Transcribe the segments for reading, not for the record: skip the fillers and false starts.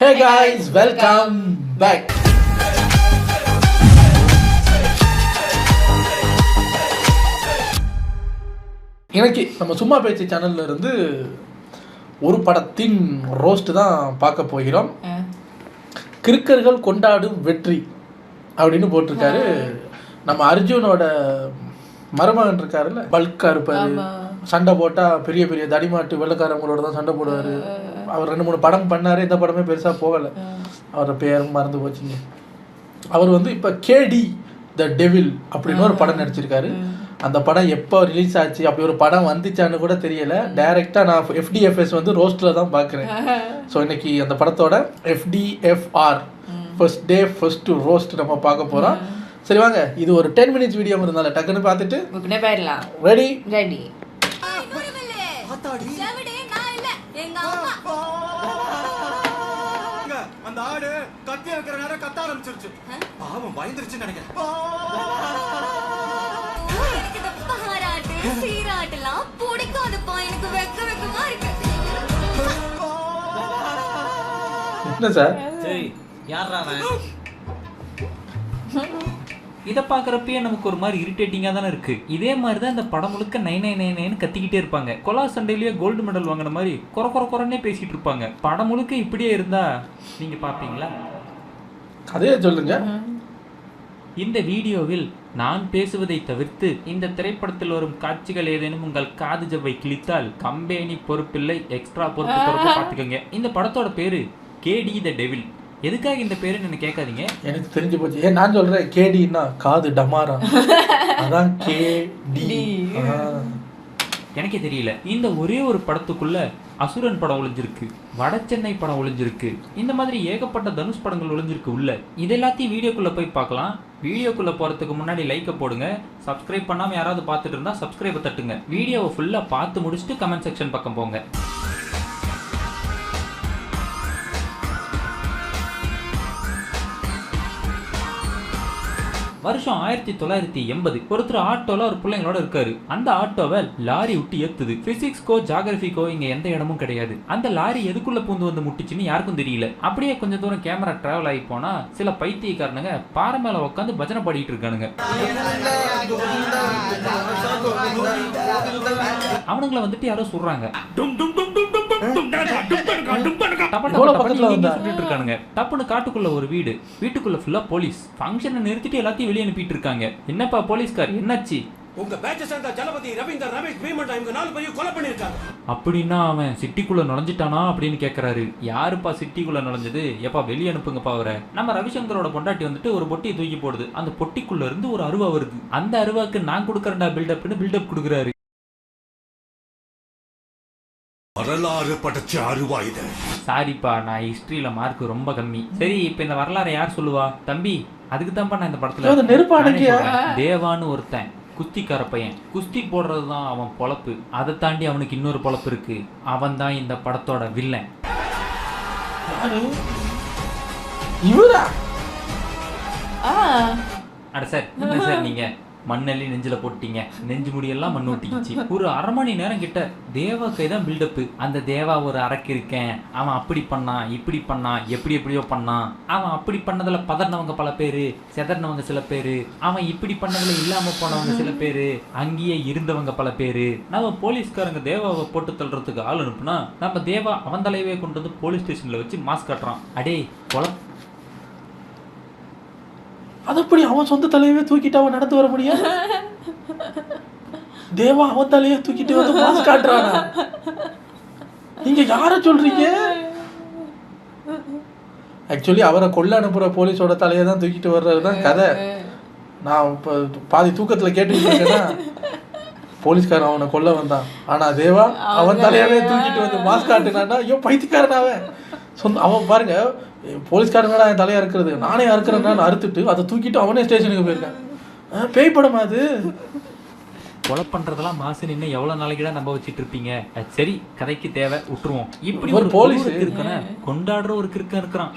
Hey guys, welcome back. இன்னைக்கு நம்ம சும்மா பேச்சு சேனல்ல இருந்து ஒரு படத்தின் ரோஸ்ட் தான் பார்க்க போகிறோம். கிறுக்கர்கள் கொண்டாடும் வெற்றி அப்படின்னு போட்டிருக்காரு. நம்ம அர்ஜுனோட மருமகன் இருக்காருல்ல, பல்கா இருப்பாரு, சண்டை போட்டா பெரிய பெரிய தடிமாட்டு வெள்ளக்காரங்களோட தான் சண்டை போடுவாரு. அவர் 2-3 படம் பண்ணாரு, இந்த படமே பெருசா போகலை, அவரோட பேரும் மறந்து போச்சுங்க. அவர் இப்போ கேடி த டெவில் அப்படின்னு ஒரு படம் நடிச்சிருக்காரு. அந்த படம் எப்போ ரிலீஸ் ஆச்சு, அப்படி ஒரு படம் வந்துச்சான்னு கூட தெரியல. டைரக்டா நான் FDFS ரோஸ்ட்ல தான் பார்க்குறேன். ஸோ இன்னைக்கு அந்த படத்தோட FDFR first day first roast நம்ம பார்க்க போறோம். சரி வாங்க, இது ஒரு 10 minutes வீடியோ இருந்தால டக்குன்னு பார்த்துட்டு போயிடலாம். Ready ready. அந்த ஆடு கத்தி இருக்கிற நேரம் கத்த ஆரம்பிச்சிருச்சு. பாவம் பயந்துருச்சு நினைக்கிறேன். சீராட்டலாம் பிடிக்காதுப்பா, எனக்கு வெக்க வெக்கமா இருக்கு. என்ன சார்? யாரா இதை பார்க்குறப்பயே நமக்கு ஒரு மாதிரி இரிட்டேட்டிங்காக தானே இருக்குது. இதே மாதிரி தான் இந்த படம் முழுக்க 999 கத்திக்கிட்டே இருப்பாங்க. கொலா சண்டையிலேயே கோல்டு மெடல் வாங்கின மாதிரி குறன்னே பேசிகிட்டு இருப்பாங்க. படம் முழுக்க இப்படியே இருந்தால் நீங்கள் பார்ப்பீங்களா? கதையை சொல்லுங்க. இந்த வீடியோவில் நான் பேசுவதை தவிர்த்து இந்த திரைப்படத்தில் வரும் காட்சிகள் ஏதேனும் உங்கள் காது ஜவ்வை கிழித்தால் கம்பெனி பொறுப்பில்லை, எக்ஸ்ட்ரா பொறுப்பு பார்த்துக்கோங்க. இந்த படத்தோட பேரு கேடி த டெவில். எதுக்காக இந்த பேருன்னு என்ன கேட்காதீங்க, எனக்கு தெரிஞ்சு போச்சு. நான் சொல்றேன் கேடின்னா காது டமாரா, அதான் கேடி. எனக்கே தெரியல. இந்த ஒரே ஒரு படத்துக்குள்ள அசுரன் படம் ஒளிஞ்சிருக்கு, வடச்சென்னை படம் ஒளிஞ்சிருக்கு, இந்த மாதிரி ஏகப்பட்ட தனுஷ் படங்கள் ஒளிஞ்சிருக்கு உள்ள. இது எல்லாத்தையும் வீடியோக்குள்ள போய் பார்க்கலாம். வீடியோக்குள்ள போறதுக்கு முன்னாடி லைக்கை போடுங்க. சப்ஸ்கிரைப் பண்ணாம யாராவது பார்த்துட்டு இருந்தா சப்ஸ்கிரைபை தட்டுங்க. வீடியோவை ஃபுல்லா பார்த்து முடிச்சுட்டு கமெண்ட் செக்ஷன் பக்கம் போங்க. வருஷம் 1980. ஒருத்தர் ஆட்டோல ஒரு பிள்ளைங்களோட இருக்காரு. அந்த ஆட்டோவை லாரி விட்டு ஏத்துது. பிசிக்ஸ்கோ ஜியோகிராபிக்கோ இங்க எந்த இடமும் கிடையாது. அந்த லாரி எதுக்குள்ள பூந்து வந்து முட்டுச்சுன்னு யாருக்கும் தெரியல. அப்படியே கொஞ்சம் தூரம் கேமரா டிராவல் ஆகி போனா சில பைத்தியக்காரனுங்க பாறை மேல உட்காந்து பஜனை பாடிட்டு இருக்கானுங்க. அவனுங்களை வந்துட்டு யாரோ சொல்றாங்க. டப்புன்னு காட்டுக்குள்ள ஒரு வீடு, வீட்டுக்குள்ள ஃபுல்லா போலீஸ். ஃபங்க்ஷனை நிறுத்திட்டு எல்லாத்தையும் வெளியே அனுப்பிட்டு இருக்காங்க. என்னப்பா போலீஸ்கார், என்னாச்சு? உங்க பேட்ச் சேர்ந்த ஜலபதி ரவீந்தர் ரமேஷ் பீமண்டா இவங்க 4 பேரையும் கொலை பண்ணிருக்காங்க. அப்படின்னா அவன் சிட்டிக்குள்ள நுழைஞ்சிட்டானா அப்படின்னு கேக்குறாரு. யாருப்பா சிட்டிக்குள்ள நுழைஞ்சது? எப்பா வெளியே அனுப்புங்கப்பா அவரை. நம்ம ரவிசங்கரோட பொண்டாட்டி வந்துட்டு ஒரு பொட்டியை தூக்கி போடுது. அந்த பொட்டிக்குள்ள இருந்து ஒரு அருவா வருது. அந்த அருவாக்கு நான் கொடுக்கறேன்டா பில்டப்னு பில்டப் கொடுக்குறாரு. வரலாறு படைச்ச அருவா இது. சாரிப்பா, நான் ஹிஸ்டரியில மார்க் ரொம்ப கம்மி. சரி, இப்ப இந்த வரலாறை யார் சொல்லுவா? தம்பி, அதுக்கு தான்ப்பா நான் இந்த படத்துல தேவான்னு ஒருத்தன் குஸ்திக்கார பையன். குஸ்தி போடுறதுதான் அவன் பொழப்பு. அதை தாண்டி அவனுக்கு இன்னொரு பொழப்பு இருக்கு. அவன் தான் இந்த படத்தோட வில்லன். அட சார், என்ன சார் நீங்க மண்ணெல்லி நெஞ்சில போட்டீங்க, நெஞ்சு முடியெல்லாம் மண் ஒட்டிக்கிச்சு. ஒரு 1/2 மணி நேரம் கிட்ட தேவா கைதான் பில்டப்பு. அந்த தேவா ஒரு அரக்கு இருக்கேன், அவன் அப்படி பண்ணான், இப்படி பண்ணான், எப்படியோ பண்ணான். அவன் அப்படி பண்ணதுல பதறினவங்க பல பேரு, செதறினவங்க சில பேரு, அவன் இப்படி பண்ணதுல இல்லாம போனவங்க சில பேரு, அங்கேயே இருந்தவங்க பல பேரு. நம்ம போலீஸ்காரங்க தேவாவை போட்டு தள்ளுறதுக்கு ஆள் அனுப்புனா நம்ம தேவா அவன் தலையவே கொண்டு வந்து போலீஸ் ஸ்டேஷன்ல வச்சு மாஸ்க் காட்டுறான். அடே கொலை, அதப்படி அவன் சொந்த தலையவே தூக்கிட்டு அவன் நடந்து வர முடியும்? தேவா அவன் தலையே தூக்கிட்டு வந்து மாஸ்க் காட்டுறானா? நீங்க யார சொல்றீங்க? ஆக்சுவலி அவரை கொல்ல அனுப்புற போலீஸோட தலையை தான் தூக்கிட்டு வர்றதுதான் கதை. நான் இப்போ பாதி தூக்கத்துல கேட்டுக்கிட்டேன்னா போலீஸ்காரன் அவனை கொல்ல வந்தான், ஆனா தேவா அவன் தலையாவே தூக்கிட்டு வந்து மாஸ்க் காட்டுனான்னா ஐயோ பைத்தியக்காரன் அவன். அவன் பாருங்க, போலீஸ்காரங்களா என் தலையா இருக்கிறது, நானே அறுக்கிறேன்னு அறுத்துட்டு அதை தூக்கிட்டு அவனே ஸ்டேஷனுக்கு போயிருக்கேன். பேய் படமா அது? கொலை பண்றதெல்லாம் மாசு நின்று எவ்வளவு நாளைக்குடா நம்ப வச்சிட்டு இருப்பீங்க? சரி, கதைக்கு தேவை, விட்டுருவோம். இப்படி ஒரு போலீஸ் இருக்கன கொண்டாடுற ஒரு கிறுக்கன் இருக்கிறான்.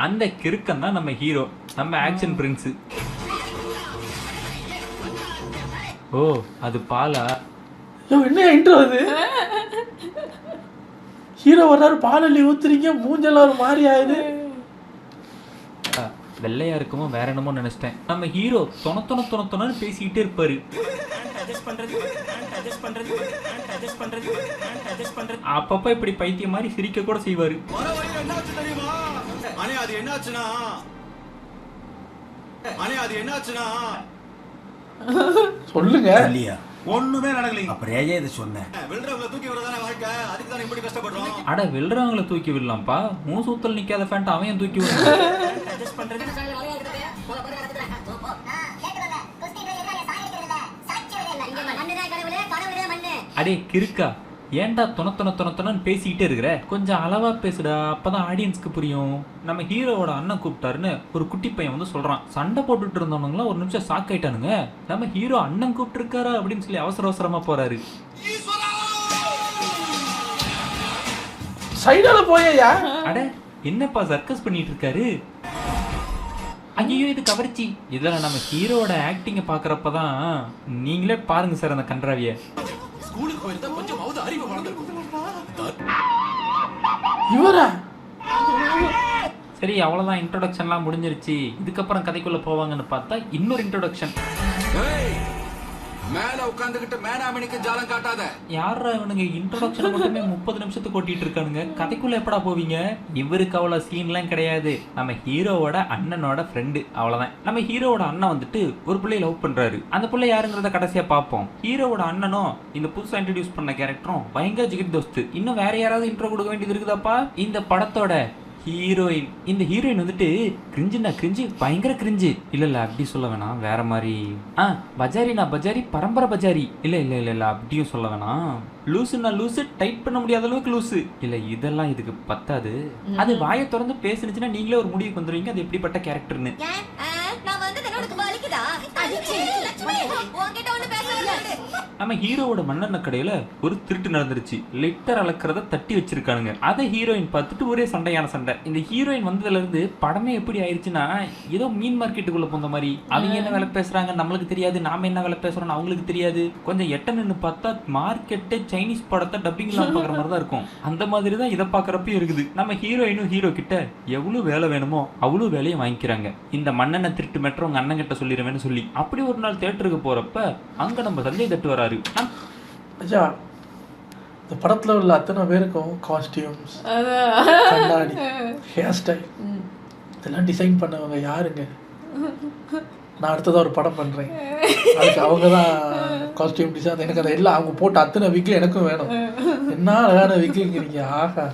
அந்த கிறுக்கன் தான் நம்ம ஹீரோ, நம்ம ஆக்ஷன் பிரின்ஸ். ஓ, அது பாலா? என்ன இன்ட்ரோ அது? ஹீரோ வர்றாரு, பாலள்ளி ஊத்துறீங்க, மூஞ்செல்லாம் ஒரு மாதிரி ஆகுது. வெள்ளையா இருக்குமோ வேற என்னமோ நினைச்சிட்டேன். நம்ம ஹீரோ தொண பேசிக்கிட்டே இருப்பாரு. அப்பப்ப இப்படி பைத்தியம் மாதிரி சிரிக்க கூட செய்வாரு. சொல்லுங்க. ஒண்ணுமே நடக்கலைங்க. அப்புறம் ஏன் இதை சொன்னேன்? அட வெல்றவங்கள தூக்கி விடலாம்ப்பா, மூசூத்தல் நிக்காத ஃபேண்ட் அவன் தூக்கி விடுறான். அடே கிறுக்கா, ஏன்டா தொணன்னு பேசிக்கிட்டே இருக்கிற? கொஞ்சம் அளவா பேசுடா, அப்பதான் ஆடியன்ஸ்க்கு புரியும். நம்ம ஹீரோவோட அண்ணன் கூப்பிட்டாருன்னு ஒரு குட்டி பையன் வந்து சொல்றான். சண்டை போட்டுட்டு இருந்தவனுங்களாம் ஒரு நிமிஷம் ஷாக் ஆயிட்டானுங்க. நம்ம ஹீரோ அண்ணன் கூப்பிட்டு இருக்காரா அப்படின்னு சொல்லி அவசரமா போறாரு. சைடால போயா? அட என்னப்பா சர்க்கஸ் பண்ணிட்டு இருக்காரு? ஐயோ இது கவர்ச்சி. இதுல நம்ம ஹீரோவோட ஆக்டிங்க பாக்குறப்பதான் நீங்களே பாருங்க சார் அந்த கன்றாவிய. இவரா? சரி அவ்வளவுதான், இன்ட்ரோடக்ஷன்லாம் முடிஞ்சிருச்சு. இதுக்கப்புறம் கதைக்குள்ள போவாங்கன்னு பார்த்தா இன்னொரு இன்ட்ரோடக்ஷன். மேல உட்கார்ந்துகிட்டு மேனாமணிக்கு ஜாலம் காட்டாத. யாரா இவனுங்க இன்ட்ரோடக்ஷன் மட்டுமே 30 நிமிஷத்துக்கு ஓட்டிட்டு இருக்கானுங்க. கதைக்குள்ள எப்படா போவீங்க? இவருக்கு அவ்வளவு சீன்லாம் கிடையாது. நம்ம ஹீரோவோட அண்ணனோட ஃப்ரெண்டு, அவ்வளவுதான். நம்ம ஹீரோவோட அண்ணன் வந்துட்டு ஒரு பிள்ளைய லவ் பண்றாரு. அந்த பிள்ளை யாருங்கிறத கடைசியா பார்ப்போம். ஹீரோவோட அண்ணனும் இந்த புதுசா இன்ட்ரோடியூஸ் பண்ண கேரக்டரும் பயங்கர ஜிகிட் தோஸ்து. இன்னும் வேற யாராவது இன்ட்ரோ கொடுக்க வேண்டியது இருக்குதாப்பா? இந்த படத்தோட ஹீரோயின். இந்த ஹீரோயின் வந்துட்டு கிரிஞ்சுனா கிரிஞ்சு, பயங்கர கிரிஞ்சு. இல்ல அப்படி சொல்ல வேணாம், வேற மாதிரி. பஜாரினா பஜாரி, பரம்பரை பஜாரி. இல்ல அப்படியும் சொல்ல வேணாம். லூசுன்னா லூசு, டைட் பண்ண முடியாத அளவுக்கு லூசு. இல்ல இதெல்லாம் இதுக்கு பத்தாது. அது வாயை திறந்து பேசுனுச்சுன்னா நீங்களே ஒரு முடிவுக்கு வந்துருவீங்க அது எப்படிப்பட்ட கேரக்டர்னு. நம்ம ஹீரோவோட மண்ணெண்ண கடையில ஒரு திருட்டு நடந்துருச்சு. லிட்டர் அளக்கிறத தட்டி வச்சிருக்கானுங்க. அதை ஹீரோயின் பார்த்துட்டு ஒரே சண்டையான சண்டை. இந்த ஹீரோயின் வந்ததுல இருந்து படமே எப்படி ஆயிடுச்சுன்னா ஏதோ மீன் மார்க்கெட்டுக்குள்ள போந்த மாதிரி. அவங்க என்ன வேலை பேசுறாங்க நம்மளுக்கு தெரியாது, நாம என்ன வேலை பேசுறோம் அவங்களுக்கு தெரியாது. கொஞ்சம் எட்ட நின்று பார்த்தா மார்க்கெட்டே சைனீஸ் படத்தை டப்பிங்லாம் பாக்குற மாதிரி தான் இருக்கும். அந்த மாதிரி தான் இதை பாக்குறப்ப இருக்குது. நம்ம ஹீரோயினும் ஹீரோ கிட்ட எவ்வளவு வேலை வேணுமோ அவ்வளவு வேலையை வாங்கிக்கிறாங்க. இந்த மண்ணெண்ண திருட்டு மெட்ரோ உங்க அண்ணன் கிட்ட சொல்லிடுவேன்னு சொல்லி. அப்படி ஒரு நாள் தியேட்டருக்கு போறப்ப அங்க நம்ம சஞ்சய் தட்டு வராரு. ஐயா, இந்த படத்துல உள்ள அத்தனை பேருக்கும் காஸ்டியூம்ஸ், கண்ணாடி, ஹேர் ஸ்டைல் இதெல்லாம் டிசைன் பண்ணவங்க யாருங்க? நான் அடுத்ததாக ஒரு படம் பண்றேன், அதுக்கு அவங்க தான் காஸ்டியூம் டிசைன். எனக்கு அதை எல்லாம் அவங்க போட்ட அத்தனை விக்கு எனக்கும் வேணும். என்ன அழகான விக்குங்கிறீங்க. ஆஹா.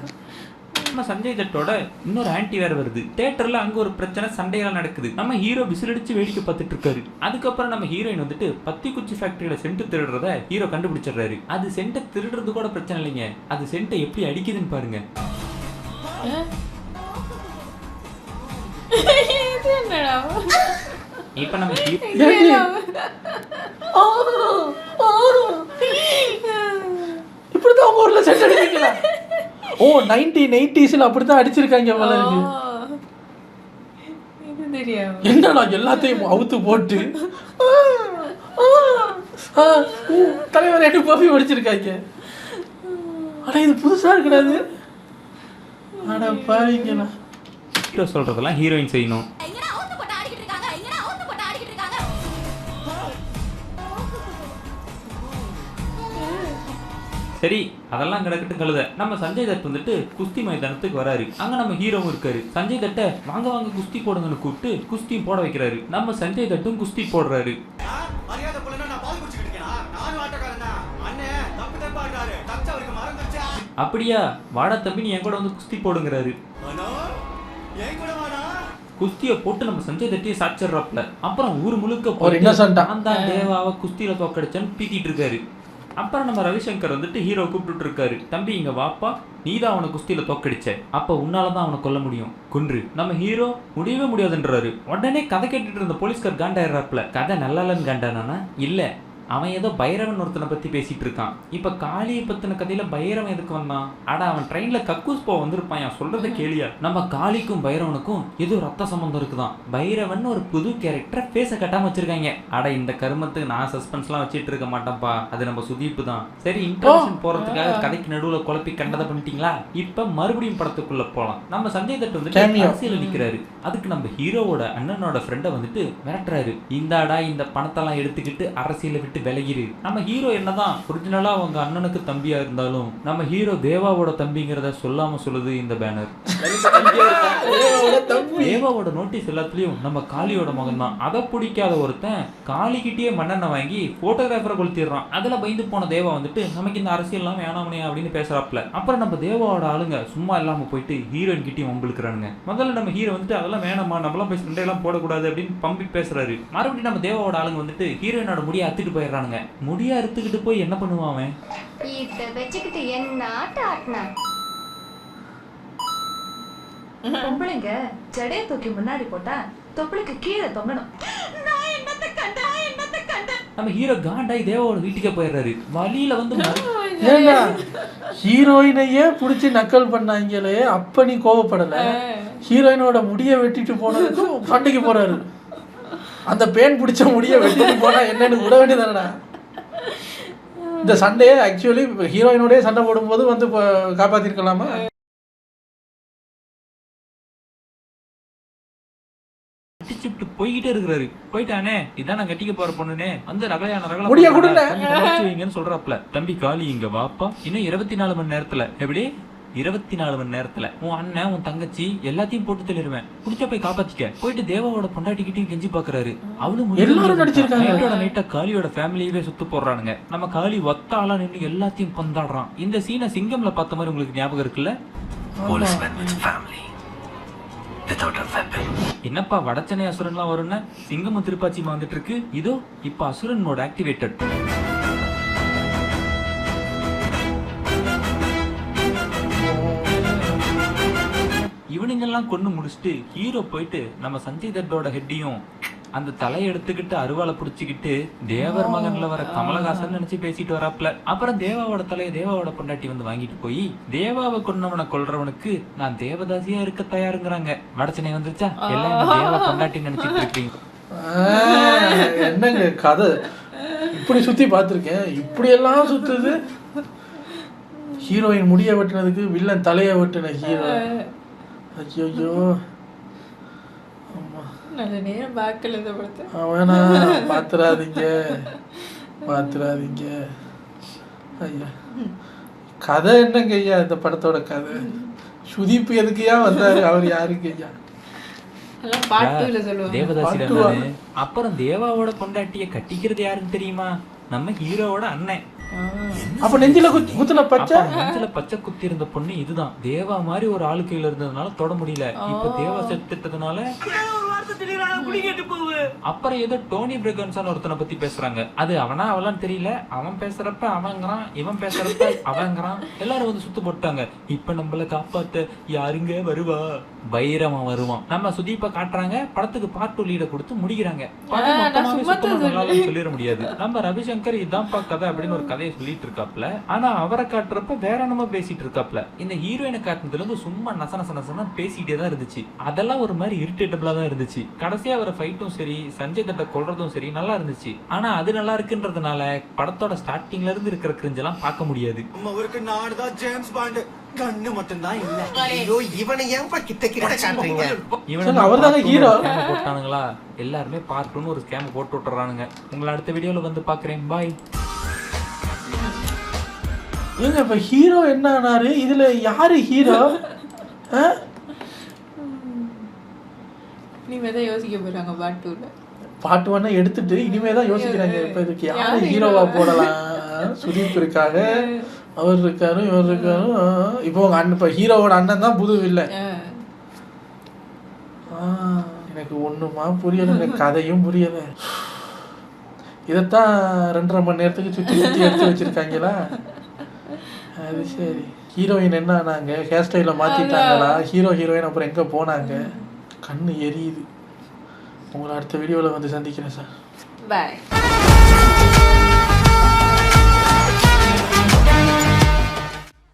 நம்ம சஞ்சய் தட்டோட இன்னொரு ஆன்டி வேற வருது. தியேட்டர்ல அங்க ஒரு பிரச்சனை, சண்டையெல்லாம் நடக்குது. நம்ம ஹீரோ விசில் அடிச்சு வேடிக்கை பார்த்துட்டு இருக்காரு. அதுக்கப்புறம் நம்ம ஹீரோயின் வந்துட்டு பத்தி குச்சி ஃபேக்டரியில சென்ட் திருடுறத ஹீரோ கண்டுபிடிச்சிடுறாரு. அது சென்ட்டை திருடுறது கூட பிரச்சனை இல்லைங்க, அது சென்ட்டை எப்படி அடிக்குதுன்னு பாருங்க. இப்ப நம்ம இப்படிதான் உங்க ஊர்ல சென்ட் அடிப்பீங்களா? ஓ 1980s அப்படித்தான் அடிச்சிருக்காங்க போல இருக்கு. என்னடா எல்லாத்தையும் அவுத்து போட்டு தலைவர் எனக்கு பஃபி அடிச்சிருக்காங்க. ஆனா இது புதுசா இருக்கிறது. ஆனா பாவீங்களா, ஹீரோ சொல்றதெல்லாம் ஹீரோயின் செய்யணும். சரி அதெல்லாம் கிடக்கட்டும் கழுத. நம்ம சஞ்சய் தட் வந்துட்டு குஸ்தி மைதானத்துக்கு வராரு. அங்க நம்ம ஹீரோவும் இருக்காரு. சஞ்சய் தட்டை வாங்க குஸ்தி போடுங்கன்னு கூப்பிட்டு குஸ்தியும் போட வைக்கிறாரு. நம்ம சஞ்சய் தட்டும் குஸ்தி போடுறாரு. அப்படியா, வாடா தம்பி நீ என் கூட வந்து குஸ்தி போடுங்கிறாரு. குஸ்தியை போட்டு நம்ம சஞ்சய் தட்டியை சாச்சிடுறாப்ல. அப்புறம் ஊர் முழுக்க நான் தான் தேவாவை குஸ்தியில தோக்கடிச்சேன்னு பீத்திட்டு இருக்காரு. அப்புறம் நம்ம ரவிசங்கர் வந்துட்டு ஹீரோ கூப்பிட்டு இருக்காரு. தம்பி இங்க வாப்பா, நீதான் அவனை குஸ்தியில தோக்கடிச்ச, அப்ப உன்னாலதான் அவனை கொல்ல முடியும், கொன்று. நம்ம ஹீரோ முடியவே முடியாதுன்றாரு. உடனே கதை கேட்டுட்டு இருந்த போலீஸ்கார் காண்டாயிடுறாப்ல. கதை நல்லா இல்லன்னு காண்டானா? இல்ல அவன் ஏதோ பைரவன் ஒருத்தனை பத்தி பேசிட்டு இருக்கான். இப்ப காளியை பத்தின கதையில பைரவன் எதுக்கு வந்தான்? ஆனா அவன் ட்ரெயின்ல கக்கூஸ் போ வந்திருப்பான். சொல்றத கேளியா? நம்ம காளிக்கும் பைரவனுக்கும் ஏதோ ரத்த சம்பந்தம் இருக்குதான். பைரவன் ஒரு புது கேரக்டர் பேச கட்டாம வச்சிருக்காங்க. அட இந்த கருமத்துக்கு நான் சஸ்பென்ஸ்லாம் வச்சிட்டு இருக்க மாட்டேன்ப்பா, அது நம்ம சுதீப் தான். சரி, இன்ட்ரோடக்ஷன் போறதுக்காக கதைக்கு நடுவுல குழப்பி கண்டதை பண்ணிட்டீங்களா? இப்ப மறுபடியும் படத்துக்குள்ள போலாம். நம்ம சஞ்சய் தட் வந்துட்டு அரசியல் நிக்கிறாரு. அதுக்கு நம்ம ஹீரோவோட அண்ணனோட ஃப்ரெண்டை வந்துட்டு மிரட்டுறாரு. இந்தாடா இந்த பணத்தெல்லாம் எடுத்துக்கிட்டு அரசியலை விட்டு விலகிரு. நம்ம ஹீரோ என்னதான் ஒரிஜினலா அவங்க அண்ணனுக்கு தம்பியா இருந்தாலும் நம்ம ஹீரோ தேவாவோட தம்பிங்கிறத சொல்லாம சொல்லுது இந்த பேனர். தேவாவோட நோட்டீஸ் எல்லாத்துலயும் நம்ம காளியோட மகன் தான். அதை பிடிக்காத ஒருத்தன் காளிக்கிட்டே மண்ணெண்ணை வாங்கி போட்டோகிராஃபரை கொளுத்திடுறான். அதுல பயந்து போன தேவா வந்துட்டு நமக்கு இந்த அரசியல் எல்லாம் வேணாமனே அப்படின்னு பேசுறாப்ல. அப்புறம் நம்ம தேவாவோட ஆளுங்க சும்மா இல்லாம போயிட்டு ஹீரோயின் கிட்டயும் வம்பிழுக்கிறானுங்க. முதல்ல நம்ம ஹீரோ வந்துட்டு அதெல்லாம் வேணாமா, நம்மளாம் போய் சண்டை எல்லாம் போடக்கூடாது அப்படின்னு பம்பி பேசுறாரு. மறுபடியும் நம்ம தேவாவோட ஆளுங்க வந்துட்டு ஹீரோயினோட முடியை அத்துட்டு போயிடுறானுங்க. முடியா அறுத்துக்கிட்டு போய் என்ன பண்ணுவான் அவன்? இத வெச்சுக்கிட்டு என்ன ஆட்ட ஆட்டினா? பொம்பளைங்க ஜடைய தூக்கி முன்னாடி போட்டா தொப்புளுக்கு கீழே தொங்கணும். நம்ம ஹீரோ காண்டாய் தேவாவோட வீட்டுக்கே போயிடுறாரு. வழியில வந்து ஏன்னா ஹீரோயினையே பிடிச்சி நக்கல் பண்ணாங்களே, அப்ப நீ கோவப்படல. ஹீரோயினோட முடிய வெட்டிட்டு போனதுக்கும் சண்டைக்கு போறாரு. அந்த பேன் பிடிச்ச முடிய வெட்டிட்டு போனா என்னன்னு விட வேண்டியதானடா. இந்த சண்டையே ஆக்சுவலி ஹீரோயினோடய சண்டை போடும்போது வந்து காப்பாத்திருக்கலாமா? போய்கிட்டே இருக்கிறாரு. போயிட்டானே, இதான் நான் கட்டிக்க போற பொண்ணுனே, அந்த ரகலையான வைங்கன்னு சொல்றாப்ல. தம்பி காளி இங்க வாப்பா, இன்னும் 24 மணி நேரத்துல, எப்படி 24 மணி நேரத்துல உன் அண்ணன் உன் தங்கச்சி எல்லாத்தையும் போட்டு தெளிருவேன், குடிச்சா போய் காப்பாத்திக்க. போயிட்டு தேவாவோட பொண்டாட்டிக்கிட்டையும் கெஞ்சி பாக்குறாரு. அவளும் நைட்டா காளியோட ஃபேமிலியவே சுத்து போடுறானுங்க. நம்ம காளி ஒத்த ஆளா நின்று எல்லாத்தையும் பந்தாடுறான். இந்த சீனை சிங்கம்ல பார்த்த மாதிரி உங்களுக்கு ஞாபகம் இருக்குல்ல? என்னப்பா வடச்சனை அசுரன்லாம் வரும்னா சிங்கமும் திருப்பாச்சிமா வந்துட்டு இருக்கு. இதோ இப்ப அசுரன் மோட் ஆக்டிவேட்டட். இவனுங்கெல்லாம் கொண்டு முடிச்சுட்டு ஹீரோ போயிட்டு நம்ம சஞ்சய் தட்டோட ஹெட்டையும் அந்த தலையை எடுத்துக்கிட்டு அருவாலை புடிச்சுக்கிட்டு தேவர் மகன்ல வர கமலஹாசன் நினைச்சு பேசிட்டு வராப்ல. அப்புறம் தேவாவோட தலையை தேவாவோட பொண்டாட்டி வந்து வாங்கிட்டு போய் தேவாவை கொன்னவனை கொல்றவனுக்கு நான் தேவதாசியா இருக்க தயாருங்கிறாங்க. வடச்சனை வந்துருச்சா? எல்லாம் தேவா பொண்டாட்டி நினைச்சிட்டு இருக்கீங்க. என்னங்க கதை இப்படி சுத்தி பார்த்திருக்கேன், இப்படி எல்லாம் சுத்துது. ஹீரோயின் முடிய வெட்டினதுக்கு வில்லன் தலையை வெட்டின ஹீரோ. ஐயோ நல்ல நேரம் பார்க்கல இந்த படத்தை. அவனா பாத்துறாதீங்க பாத்துறாதீங்க. ஐயா கதை என்னங்க ஐயா இந்த படத்தோட கதை? சுதீப் எதுக்குயா வந்தாரு? அவர் யாருக்கு ஐயா? தேவதாசி. அப்புறம் தேவாவோட பொண்டாட்டிய கட்டிக்கிறது யாருன்னு தெரியுமா? நம்ம ஹீரோவோட அண்ணன். அப்ப நெஞ்சில குத்துன பச்சை, நெஞ்சில பச்சை குத்தி இருந்த பொண்ணு இதுதான். தேவா மாதிரி ஒரு ஆளு கையில இருந்ததுனால தொட முடியல. இப்ப தேவா செத்துட்டதுனால அப்புறம் ஏதோ டோனி பிரெகன்சன் ஒருத்தனை பத்தி பேசுறாங்க. அது அவனா அவளான்னு தெரியல. அவன் பேசுறப்ப அவங்கிறான், இவன் பேசுறப்ப அவங்கிறான். எல்லாரும் வந்து சுத்து போட்டாங்க. இப்ப நம்மள காப்பாத்த யாருங்க வருவா? பைரவன் வருவான். நம்ம சுதீப்ப காட்டுறாங்க. படத்துக்கு பார்ட் 2 லீட கொடுத்து முடிக்கிறாங்க. சொல்லிட முடியாது. நம்ம ரவிசங்கர் இதான்ப்பா கதை அப்படின்னு ஒரு கதையை சொல்லிட்டு இருக்காப்ல. ஆனா அவரை காட்டுறப்ப வேற நம்ம பேசிட்டு இருக்காப்ல. இந்த ஹீரோயினை காட்டுனதுல இருந்து சும்மா நசன பேசிட்டே தான் இருந்துச்சு. அதெல்லாம் ஒரு மாதிரி இரிட்டேட்டபிளா தான் இருந்துச்சு. கடைசியா வர ஃபைட்டும் சரி, சஞ்சய் தட்டை கொல்றதும் சரி நல்லா இருந்துச்சு. ஆனா அது நல்லா இருக்குன்றதுனால படத்தோட ஸ்டார்டிங்ல இருந்து இருக்கிற கிரிஞ்செல்லாம் பார்க்க முடியாது. அவருக்கு நாடுதான் ஜேம்ஸ் பாண்ட், கண்ணு மட்டும் தான் இல்ல. ஐயோ இவனை ஏன்பா கிட்ட காட்டுறீங்க? இவன் அவர்தானே ஹீரோ போட்டானுங்களா? எல்லாருமே பார்க்கணும்னு ஒரு ஸ்கேம் போட்டு விட்டுறானுங்க. உங்களை அடுத்த வீடியோல வந்து பாக்குறேன். பாய். ஏங்க இப்ப ஹீரோ என்ன ஆனாரு? இதுல யாரு ஹீரோ? இனிமேதான் யோசிக்க போறாங்க பார்ட் 2ல. பார்ட் 1 எடுத்துட்டு இனிமேதான் யோசிக்கிறாங்க. இப்ப இதுக்கு யாரு ஹீரோவா போடலாம்? சுதீப் இருக்காங்க, அவர் இருக்காரு, இவர் இருக்காரு. இப்போ உங்க அண்ணன், இப்ப ஹீரோவோட அண்ணன் தான் புது வில்ல. எனக்கு ஒண்ணுமா புரியல, கதையும் புரியல. இதைத்தான் 2.5 மணி நேரத்துக்கு சுற்றி சுற்றி எடுத்து வச்சிருக்காங்களா? அது சரி. ஹீரோயின் என்ன ஆனாங்க? ஹேர் ஸ்டைல மாத்திட்டாங்களா? ஹீரோயின் அப்புறம் எங்க போனாங்க? கண்ணு எரியுது. உங்களை அடுத்த வீடியோவில் வந்து சந்திக்கிறேன் சார். பாய்.